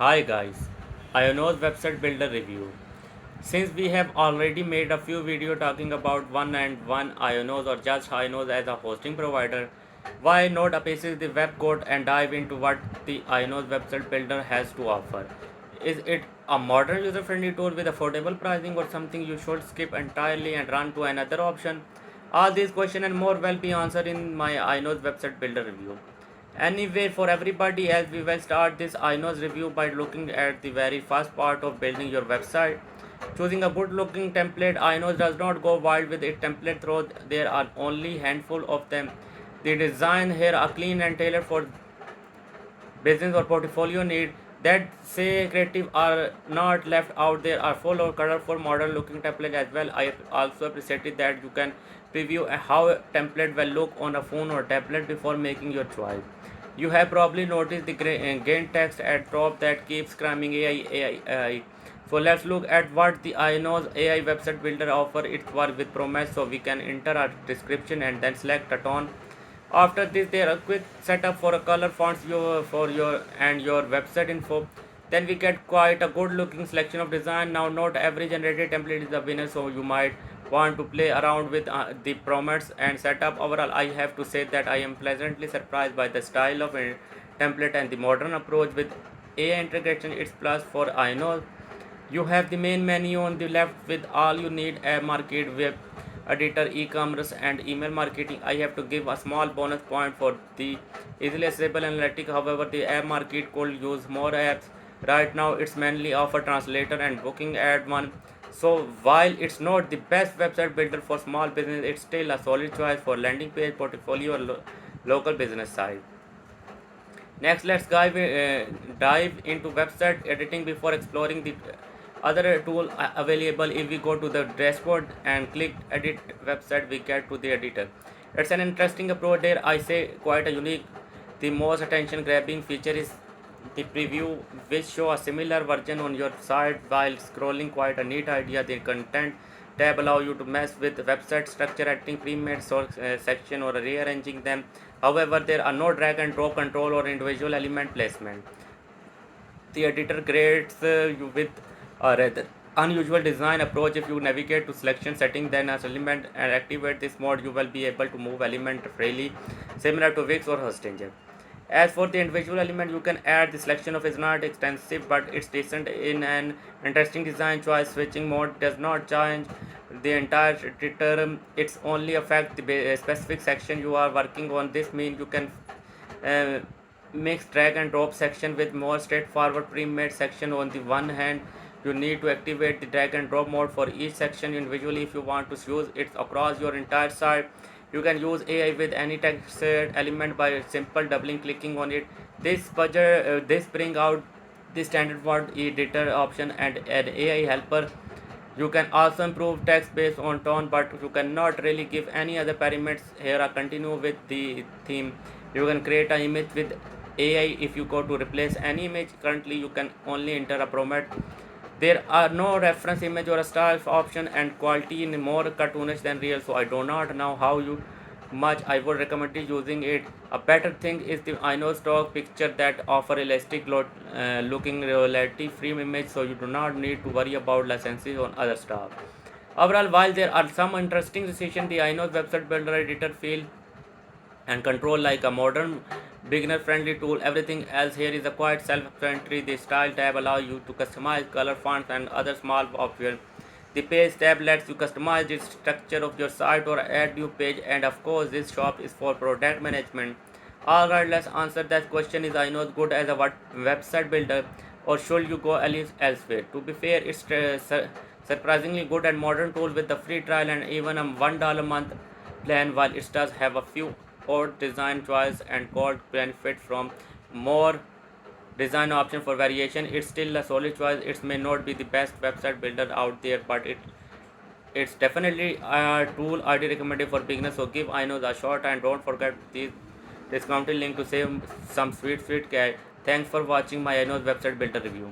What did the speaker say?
Hi guys, Ionos website builder review. Since we have already made a few videos talking about one and one Ionos or just Ionos as a hosting provider, why not appraise the web code and dive into what the Ionos website builder has to offer? Is it a modern user-friendly tool with affordable pricing or something you should skip entirely and run to another option? All these questions and more will be answered in my Ionos website builder review. Anyway, for everybody else, we will start this Ionos review by looking at the very first part of building your website. Choosing a good looking template. Ionos does not go wild with its template, though there are only handful of them. The design here are clean and tailored for business or portfolio need. That say creative are not left out. There are full or colorful modern looking template as well. I also appreciated that you can preview how a template will look on a phone or tablet before making your choice. You have probably noticed the gain text at top that keeps screaming AI. So let's look at what the Ionos AI website builder offer. It works with promise, so we can enter a description and then select a tone. After this, there are quick setup for a color fonts for your website info. Then we get quite a good looking selection of design. Now not every generated template is a winner, so you might want to play around with the prompts and setup. Overall, I have to say that I am pleasantly surprised by the style of a template and the modern approach with AI integration. It's plus for I know you have the main menu on the left with all you need a market web editor, e-commerce and email marketing. I have to give a small bonus point for the easily accessible analytic. However, the app market could use more apps. Right now it's mainly offer translator and booking add one. So while it's not the best website builder for small business, it's still a solid choice for landing page, portfolio or local business side. Next, let's dive into website editing before exploring the other tool available. If we go to the dashboard and click edit website, we get to the editor. It's an interesting approach there. I say quite a unique. The most attention grabbing feature is the preview, which show a similar version on your site while scrolling. Quite a neat idea. The content tab allow you to mess with website structure, adding pre-made source section or rearranging them. However, there are no drag and drop control or individual element placement. The editor grades you with a rather unusual design approach. If you navigate to selection setting, then as element and activate this mode, you will be able to move element freely, similar to Wix or Hostinger. As for the individual element, you can add. The selection of is not extensive, but it's decent in an interesting design choice. Switching mode does not change the entire editor. It's only affect the specific section you are working on. This means you can uh, mix drag and drop section with more straightforward pre-made section. On the one hand, you need to activate the drag and drop mode for each section individually. If you want to use it across your entire site, you can use AI with any text element by simple doubling clicking on it. This bring out the standard word editor option and an AI helper. You can also improve text based on tone, but you cannot really give any other parameters. Here I continue with the theme. You can create an image with AI. If you go to replace any image, currently you can only enter a prompt. There are no reference image or a style option, and quality in more cartoonish than real, so I do not know how you much I would recommend using it. A better thing is the I know stock picture that offer realistic looking reality free image, so you do not need to worry about licenses on other stuff. Overall, while there are some interesting decisions, the I know website builder editor feel and control like a modern beginner friendly tool. Everything else here is a quite self-explanatory. The style tab allows you to customize color fonts and other small options. The page tab lets you customize the structure of your site or add new page, and of course this shop is for product management. Alright, let's answer that question. Is I know good as a website builder, or should you go elsewhere? To be fair, it's surprisingly good and modern tool with the free trial and even a $1 a month plan. While it does have a few odd design choice and could benefit from more design option for variation, it's still a solid choice. It may not be the best website builder out there, but it's definitely a tool I'd recommend for beginners. So give I know the shot and don't forget the discounted link to save some sweet cash. Thanks for watching my I know website builder review.